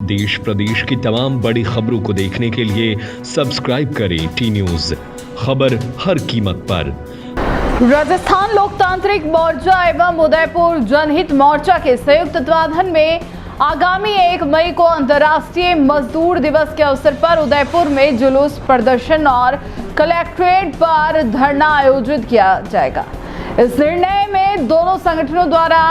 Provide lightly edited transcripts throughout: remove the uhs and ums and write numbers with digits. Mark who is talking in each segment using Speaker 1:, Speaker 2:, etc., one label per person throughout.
Speaker 1: देश प्रदेश की तमाम बड़ी खबरों को देखने के लिए सब्सक्राइब करें टी न्यूज, खबर हर कीमत पर।
Speaker 2: राजस्थान लोकतांत्रिक मोर्चा एवं उदयपुर जनहित मोर्चा के संयुक्त तत्वाधान में आगामी 1 मई को अंतर्राष्ट्रीय मजदूर दिवस के अवसर पर उदयपुर में जुलूस प्रदर्शन और कलेक्ट्रेट पर धरना आयोजित किया जाएगा। इस निर्णय में दोनों संगठनों द्वारा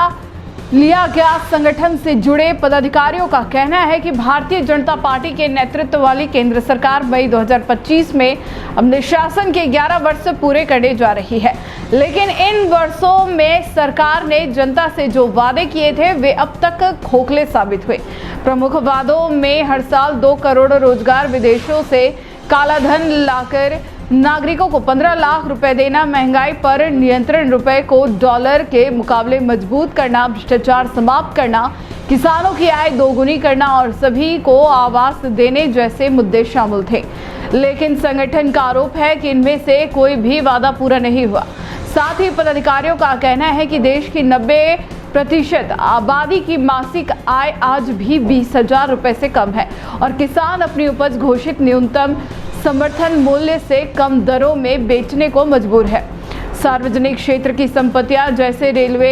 Speaker 2: लिया गया। संगठन से जुड़े पदाधिकारियों का कहना है कि भारतीय जनता पार्टी के नेतृत्व वाली केंद्र सरकार मई 2025 में अपने शासन के 11 वर्ष पूरे करने जा रही है, लेकिन इन वर्षों में सरकार ने जनता से जो वादे किए थे वे अब तक खोखले साबित हुए। प्रमुख वादों में हर साल 2 करोड़ रोजगार, विदेशों से काला धन लाकर नागरिकों को 15 लाख रुपए देना, महंगाई पर नियंत्रण, रुपए को डॉलर के मुकाबले मजबूत करना, भ्रष्टाचार समाप्त करना, किसानों की आय दोगुनी करना और सभी को आवास देने जैसे मुद्दे शामिल थे। लेकिन संगठन का आरोप है कि इनमें से कोई भी वादा पूरा नहीं हुआ। साथ ही पदाधिकारियों का कहना है कि देश की 90% आबादी की मासिक आय आज भी 20,000 रुपए से कम है और किसान अपनी उपज घोषित न्यूनतम समर्थन मूल्य से कम दरों में बेचने को मजबूर है। सार्वजनिक क्षेत्र की संपत्तियां जैसे रेलवे,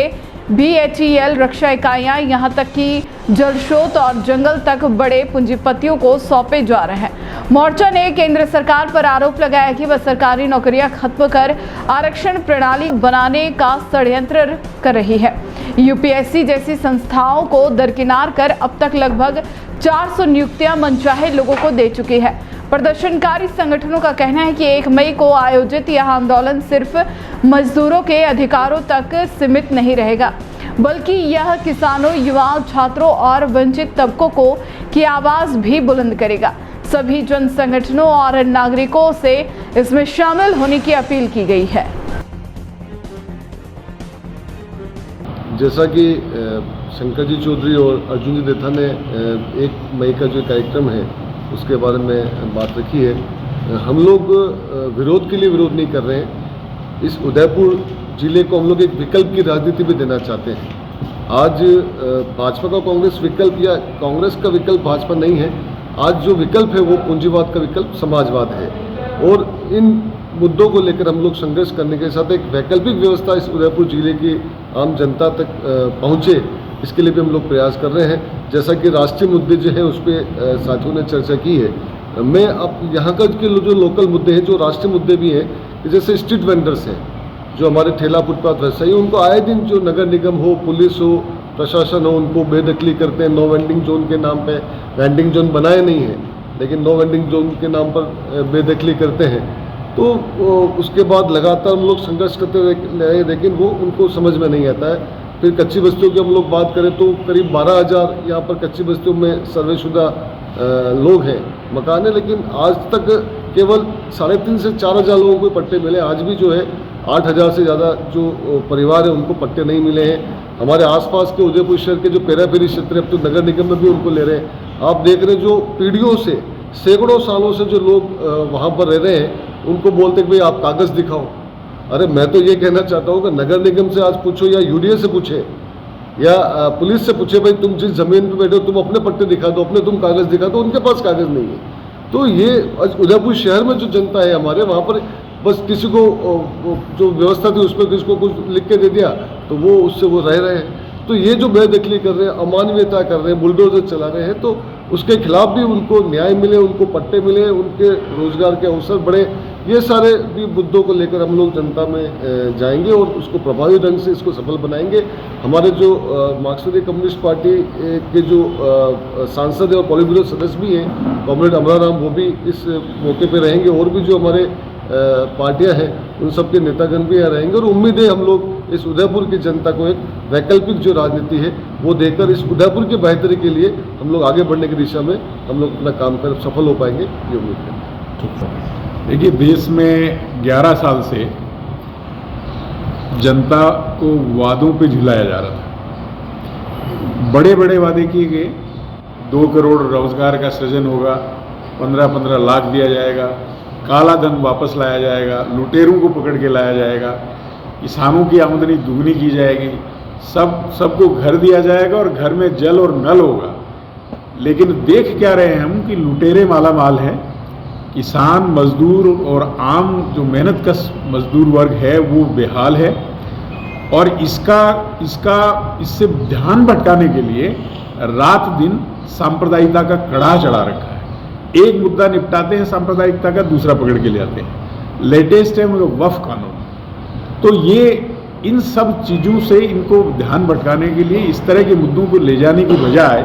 Speaker 2: BHEL, रक्षा इकाइयां, यहां तक कि जल स्रोत और जंगल तक बड़े पूंजीपतियों को सौंपे जा रहे हैं। मोर्चा ने केंद्र सरकार पर आरोप लगाया कि वह सरकारी नौकरियां खत्म कर आरक्षण प्रणाली बनाने का षड्यंत्र कर रही है। UPSC जैसी संस्थाओं को दरकिनार कर अब तक लगभग 400 नियुक्तियां मनचाहे लोगों को दे चुकी है। प्रदर्शनकारी संगठनों का कहना है कि 1 मई को आयोजित यह आंदोलन सिर्फ मजदूरों के अधिकारों तक सीमित नहीं रहेगा, बल्कि यह किसानों, युवाओं, छात्रों और वंचित तबकों को की आवाज भी बुलंद करेगा। सभी जन संगठनों और नागरिकों से इसमें शामिल होने की अपील की गई है।
Speaker 3: जैसा कि शंकर जी चौधरी और अर्जुन जी देथा ने 1 मई का जो कार्यक्रम है उसके बारे में बात रखी है, हम लोग विरोध के लिए विरोध नहीं कर रहे हैं। इस उदयपुर जिले को हम लोग एक विकल्प की राजनीति भी देना चाहते हैं। आज भाजपा का कांग्रेस विकल्प या कांग्रेस का विकल्प भाजपा नहीं है। आज जो विकल्प है वो पूंजीवाद का विकल्प समाजवाद है और इन मुद्दों को लेकर हम लोग संघर्ष करने के साथ एक वैकल्पिक व्यवस्था इस उदयपुर जिले की आम जनता तक पहुँचे, इसके लिए भी हम लोग प्रयास कर रहे हैं। जैसा कि राष्ट्रीय मुद्दे जो है उस पर साथियों ने चर्चा की है। मैं अब यहाँ का जो लोकल मुद्दे हैं, जो राष्ट्रीय मुद्दे भी हैं, जैसे स्ट्रीट वेंडर्स हैं, जो हमारे ठेला फुटपाथ व्यवसायी, उनको आए दिन जो नगर निगम हो, पुलिस हो, प्रशासन हो, उनको बेदखली करते हैं। नो वेंडिंग जोन के नाम पे वेंडिंग जोन बनाए नहीं है, लेकिन नो वेंडिंग जोन के नाम पर बेदखली करते हैं। तो उसके बाद लगातार हम लोग संघर्ष करते रहे, लेकिन वो उनको समझ में नहीं आता है। फिर कच्ची बस्तियों की हम लोग बात करें तो करीब 12,000 यहाँ पर कच्ची बस्तियों में सर्वेशुदा लोग हैं, मकान है, लेकिन आज तक केवल 3,500 से 4,000 लोगों को पट्टे मिले। आज भी जो है 8,000 से ज़्यादा जो परिवार है उनको पट्टे नहीं मिले हैं। हमारे आसपास के उदयपुर शहर के जो पेरापेरी क्षेत्र है, अब तो नगर निगम में भी उनको ले रहे हैं। आप देख रहे हैं जो पीढ़ियों से, सैकड़ों सालों से जो लोग वहाँ पर रह रहे हैं, उनको बोलते कि भाई आप कागज़ दिखाओ। अरे मैं तो ये कहना चाहता हूँ कि नगर निगम से आज पूछो या UDA से पूछे या पुलिस से पूछे, भाई तुम जिस ज़मीन पे बैठे हो तुम अपने पट्टे दिखा दो, अपने तुम कागज़ दिखा दो, उनके पास कागज़ नहीं है। तो ये उदयपुर शहर में जो जनता है हमारे, वहाँ पर बस किसी को जो व्यवस्था थी उस पर किसी को कुछ लिख के दे दिया तो वो उससे वो रह रहे हैं। तो ये जो बेदखली कर रहे हैं, अमानवीयता कर रहे हैं, बुलडोजर चला रहे हैं, तो उसके खिलाफ भी उनको न्याय मिले, उनको पट्टे मिले, उनके रोजगार के अवसर बढ़े। ये सारे भी मुद्दों को लेकर हम लोग जनता में जाएंगे और उसको प्रभावी ढंग से इसको सफल बनाएंगे। हमारे जो मार्क्सवादी कम्युनिस्ट पार्टी के जो सांसद है और पॉलिट ब्यूरो सदस्य भी हैं, कॉमरेड अमराराम, वो भी इस मौके पर रहेंगे और भी जो हमारे पार्टियां हैं उन सब के नेतागण भी यहाँ रहेंगे। और उम्मीद है हम लोग इस उदयपुर की जनता को एक वैकल्पिक जो राजनीति है वो देकर इस उदयपुर की बेहतरी के लिए हम लोग आगे बढ़ने की दिशा में हम लोग अपना काम कर सफल हो पाएंगे, ये उम्मीद है।
Speaker 4: देखिए, देश में 11 साल से जनता को वादों पे झुलाया जा रहा था। बड़े बड़े वादे किए गए, 2 करोड़ रोजगार का सृजन होगा, 15-15 लाख दिया जाएगा, काला धन वापस लाया जाएगा, लुटेरों को पकड़ के लाया जाएगा, किसानों की आमदनी दुगनी की जाएगी, सबको घर दिया जाएगा और घर में जल और नल होगा। लेकिन देख क्या रहे हैं हम कि लुटेरे माला माल है, किसान मजदूर और आम जो मेहनतकश मजदूर वर्ग है वो बेहाल है। और इससे ध्यान भटकाने के लिए रात दिन सांप्रदायिकता का कड़ा चढ़ा रखा है। एक मुद्दा निपटाते हैं सांप्रदायिकता का, दूसरा पकड़ के ले आते हैं। लेटेस्ट है वक्फ कानून। तो ये इन सब चीज़ों से इनको ध्यान भटकाने के लिए इस तरह के मुद्दों को ले जाने की बजाय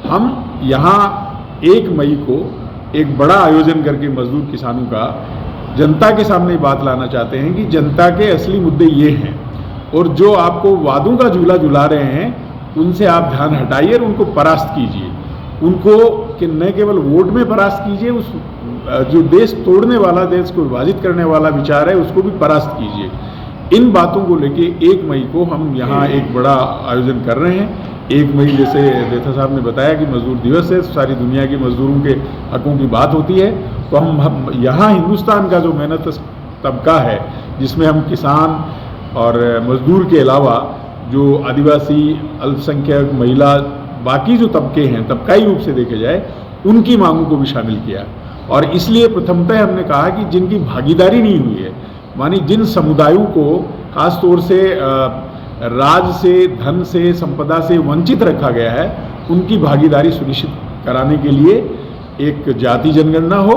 Speaker 4: हम यहाँ 1 मई को एक बड़ा आयोजन करके मजदूर किसानों का जनता के सामने बात लाना चाहते हैं कि जनता के असली मुद्दे ये हैं, और जो आपको वादों का झूला झुला रहे हैं उनसे आप ध्यान हटाइए और उनको परास्त कीजिए। उनको कि न केवल वोट में परास्त कीजिए, उस जो देश तोड़ने वाला, देश को विभाजित करने वाला विचार है उसको भी परास्त कीजिए। इन बातों को लेके 1 मई को हम यहाँ एक बड़ा आयोजन कर रहे हैं। 1 मई जैसे देथा साहब ने बताया कि मजदूर दिवस है, सारी दुनिया के मजदूरों के हकों की बात होती है, तो हम यहाँ हिंदुस्तान का जो मेहनत तबका है जिसमें हम किसान और मजदूर के अलावा जो आदिवासी, अल्पसंख्यक, महिला, बाकी जो तबके हैं तबकाई रूप से देखे जाए उनकी मांगों को भी शामिल किया। और इसलिए प्रथमतः हमने कहा कि जिनकी भागीदारी नहीं हुई है, मानी जिन समुदायों को खास तौर से राज से, धन से, संपदा से वंचित रखा गया है, उनकी भागीदारी सुनिश्चित कराने के लिए एक जाति जनगणना हो,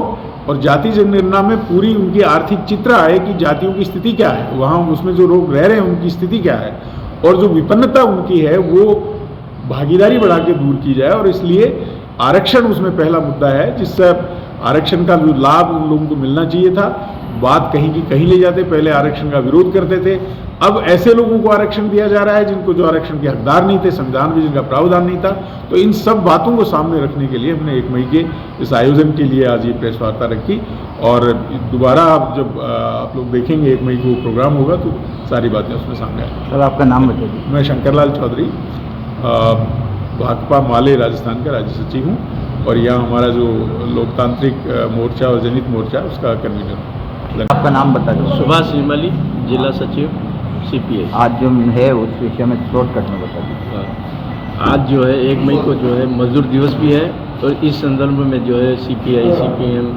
Speaker 4: और जाति जनगणना में पूरी उनकी आर्थिक चित्र आए कि जातियों की स्थिति क्या है, वहाँ उसमें जो लोग रह रहे हैं उनकी स्थिति क्या है, और जो विपन्नता उनकी है वो भागीदारी बढ़ा के दूर की जाए। और इसलिए आरक्षण उसमें पहला मुद्दा है, जिससे आरक्षण का जो लाभ उन लोगों को मिलना चाहिए था, बात कहीं की कहीं ले जाते। पहले आरक्षण का विरोध करते थे, अब ऐसे लोगों को आरक्षण दिया जा रहा है जिनको जो आरक्षण के हकदार नहीं थे, संविधान में जिनका प्रावधान नहीं था। तो इन सब बातों को सामने रखने के लिए हमने 1 मई के इस आयोजन के लिए आज ये प्रेस वार्ता रखी। और दोबारा आप जब आप लोग देखेंगे 1 मई को प्रोग्राम होगा तो सारी बातें उसमें सामने आएंगी।
Speaker 5: सर आपका नाम बताइए।
Speaker 4: मैं शंकरलाल चौधरी, भाकपा माले राजस्थान का राज्य सचिव हूँ, और यहाँ हमारा जो लोकतांत्रिक मोर्चा और जनहित मोर्चा उसका कन्वीनर हूँ।
Speaker 5: आपका नाम बता दो।
Speaker 6: सुभाष निर्मली, जिला सचिव CPI।
Speaker 5: आज जो है उस विषय में शॉर्टकट में बता दीजिए।
Speaker 6: आज जो है 1 मई को जो है मजदूर दिवस भी है, तो इस संदर्भ में जो है CPI, CPM,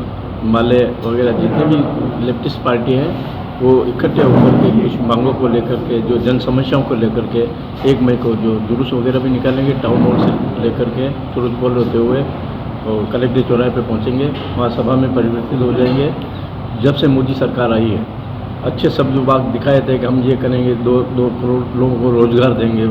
Speaker 6: माले वगैरह जितने भी लेफ्टिस्ट पार्टी हैं वो इकट्ठे होकर के कुछ मांगों को लेकर के, जो जन समस्याओं को लेकर के 1 मई को जो जुलूस वगैरह भी निकालेंगे, टाउन हॉल से लेकर के सूरजपोल होते हुए और कलेक्ट्रेट चौराहे पे पहुंचेंगे, वहाँ सभा में परिवर्तित हो जाएंगे। जब से मोदी सरकार आई है, अच्छे शब्द बात दिखाए थे कि हम ये करेंगे, 2 करोड़ लोगों को रोजगार देंगे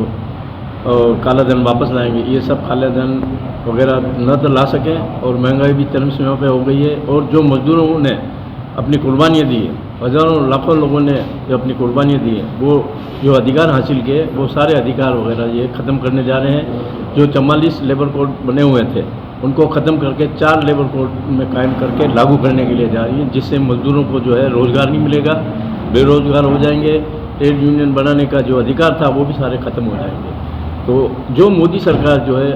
Speaker 6: और काला धन वापस लाएंगे। ये सब काला धन वगैरह न तो ला सकें, और महंगाई भी चरम सीमा पे हो गई है। और जो मजदूरों ने अपनी कुर्बानियाँ दी है, हज़ारों लाखों लोगों ने जो अपनी कुर्बानियाँ दी हैं, वो जो अधिकार हासिल किए वो सारे अधिकार वगैरह ये ख़त्म करने जा रहे हैं। जो 44 लेबर कोड बने हुए थे उनको ख़त्म करके 4 लेबर कोड में कायम करके लागू करने के लिए जा रही है, जिससे मजदूरों को जो है रोज़गार नहीं मिलेगा, बेरोज़गार हो जाएंगे। ट्रेड यूनियन बनाने का जो अधिकार था वो भी सारे ख़त्म हो जाएंगे। तो जो मोदी सरकार जो है,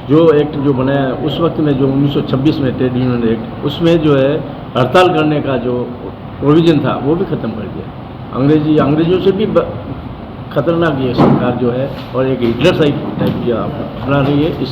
Speaker 6: जो एक्ट जो बनाया उस वक्त में, जो 1926 में ट्रेड यूनियन एक्ट, उसमें जो है हड़ताल करने का जो प्रोविज़न था वो भी ख़त्म कर दिया। अंग्रेजों से भी खतरनाक ये सरकार जो है, और एक हिटलर टाइप की अपना रही है।